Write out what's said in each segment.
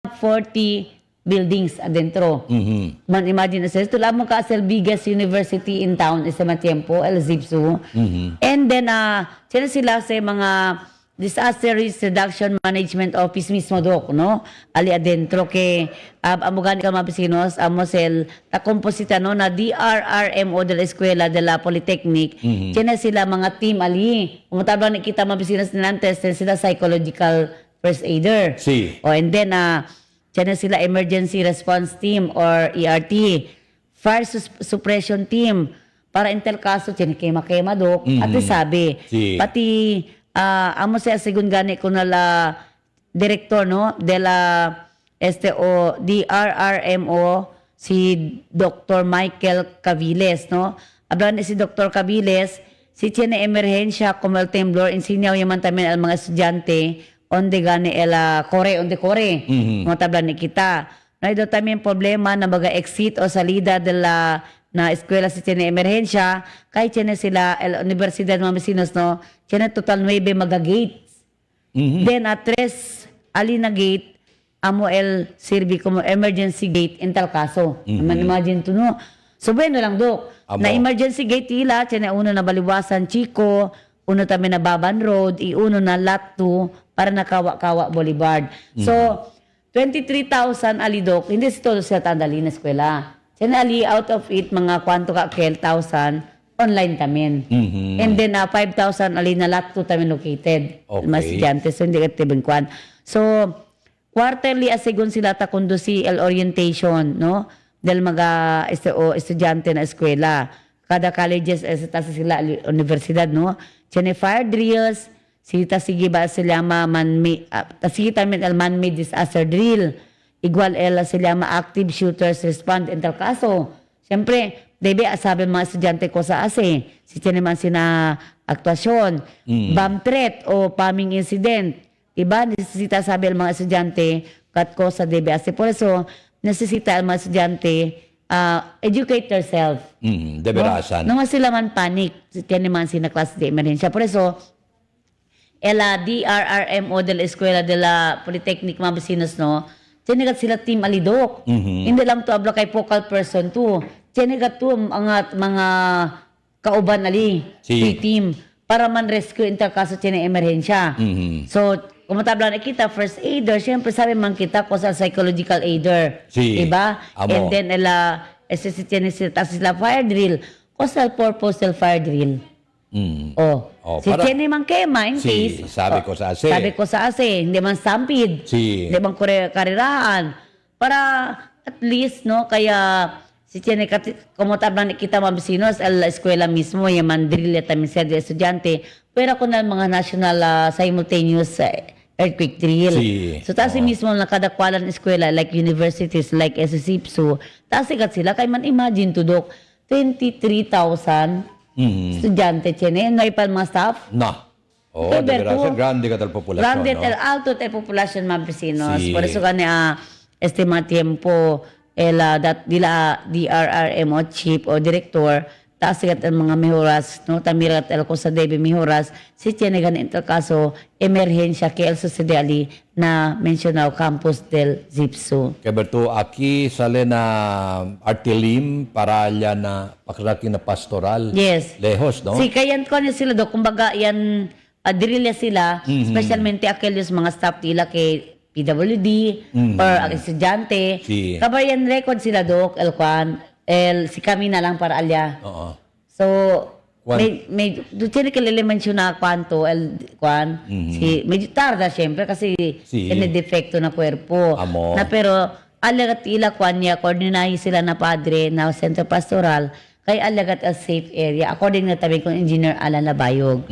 40 buildings adentro. Man imagine sa ito lang mo ka as the biggest university in town is sa tiempo, El Zipsu. And then sila sa mga disaster risk reduction management office mismo dok, no? Ali adentro ke amugan ka mabisinos amosel ta komposita no na DRRMO de la Escuela de la Polytechnic. Kaya sila mga team ali. Umutabang kita mabisinos nantes sila psychological first aider. Si. Oh, and then Diyan sila emergency response team or ERT, fire suppression team, para intel kaso kema dok. At sabi, Si. pati amo sa sigun gani ko nala director no de la DRRMO si Dr. Michael Caviles no. Ablan si Dr. Caviles si tiene emerhensya como el temblor insinyaw yaman tamin al mga estudyante onde gani onde kore. Mga tablan ni kita. Na ito también problema na baga exit o salida de la na eskwela si tiene emerhensya kay tiene sila el Universidad Mamesinos no tiene total 9 mga gates. Then at 3 ali na gate amo el sirvi como emergency gate in tal kaso. Imagine to no. So bueno lang dok. Na emergency gate ila tiene uno na Baliwasan Chico, uno tabi na Baban Road, iuno na Lot 2 para na Kawa Boulevard. So 23,000 ali dok, hindi si todo siya tandali na eskwela. Siya ali out of it mga kwanto ka 1,000 online tamin. And then 5,000 ali na Lot 2 tamin located. Okay. Mas estudyante, so hindi ka tibingkwan. So quarterly asigun sila ta conduci el orientation no del mga estudyante na eskwela. Kada colleges sa sila universidad no. Tiene fire drills, sita sige ba sila sige tamin el man-made disaster drill. Igual sila active shooters respond in tal kaso. Siyempre, debe sabi mga estudyante ko sa ase, si tiene man sina aktuasyon, bomb threat o bombing incident. Iba, necesita sabi ang mga estudyante kat ko sa DBAC. Por eso, necesita ang mga estudyante educate yourself. Deberasan. No nga sila man panic. Tiyan naman sina klase de emerhensya. Por eso, DRRMO de la Escuela de la Polytechnic Mabesinos, no? Tinigat sila team alidok. Hindi lang to abla kay focal person to. Tinigat to mga kauban ali. Si. Team. Para man rescue inter kaso tiyan emerhensya. So, kumutabla na kita, first aider, syempre sabi man kita ko sa psychological aider. Si. Diba? Amo. And then, sila fire drill. Coastal purpose fire drill. Si para- Jenny man kema, in Si, case. sabi ko sa ase. Sabi ko sa ase, hindi man stampede. Si. Hindi man kariraan. Para at least, no, kaya si Jenny, kumutabla na kita mabisinos, la eskwela mismo, yung man drill at amised estudyante. Pero kung na mga national simultaneous earthquake drill. Si. So, tayo mismo nakadakwalan eskwela like universities like SSIPSU. Tayo sikat sila. Kaya man imagine to, Dok, 23,000 estudyante tiene. Ngay pa mga staff. Na. Okay, deberasan. Berto. Grande ka tal populasyon. Grande no? el alto el population mabesinos. Si. Por eso kani estima tiempo DRRMO chief o director tasigat ang mga mihoras no tamirat el ko sa Debbie mihoras si tiene gan inter kaso emerhensya ke el sucede ali na mencionado campus del Zipsu. Kaya Berto, aki sale na artilim para alya na pakraki na pastoral. Yes. Lehos, no? Si kayan ko ni sila do kumbaga yan drilya sila specialmente aquellos mga staff nila kay PWD or ang estudyante. Si. Kabayan record sila dok si kami na lang para alya. Oo. So Kwan- may tiene que le menciona cuánto si medyo tarda syempre kasi Si. tiene defecto na cuerpo. Amo. Na pero alagat ila kwanya koordinahi sila na padre na center pastoral kay alagat a safe area according na tabi kong engineer Alan Labayog.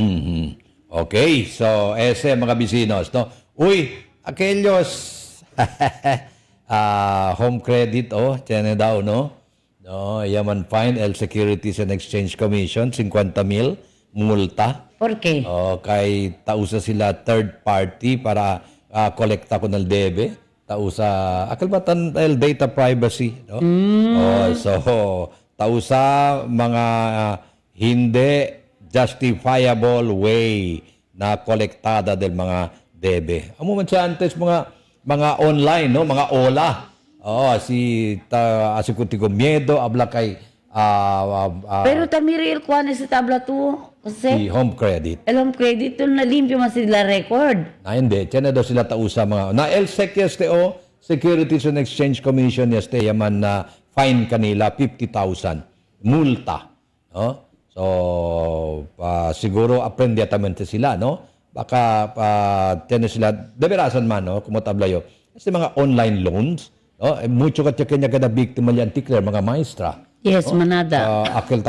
Okay, so ese mga bisinos, no? Uy, aquellos home credit, tiene daw, no? No, yaman fine, el Securities and Exchange Commission, 50,000 multa. ¿Por qué? Kay tausa sila third party para kolekta ko ng debe. Tausa, akal ba el data privacy, no? So, tausa mga hindi justifiable way na kolektada del mga debe. Amo man siya antes mga mga online, no? Mga OLA. Si Asikuti Miedo, abla kay Pero tamiril kuha na sa tabla to. si Kasi, Home Credit. alam credit to na limpyo man sila record. Hindi. Tiyan na daw sila tausa mga... Na LSEC este o, Securities and Exchange Commission este, yaman na fine kanila, 50,000. Multa. No? So, siguro aprendiatamente sila, no? Baka, tiyan na sila, dabirasan man, no? Kumutablayo. Kasi mga online loans, no? Mucho ka kanya kada biktima yan, tikler, mga maestra. Yes, manada. Akil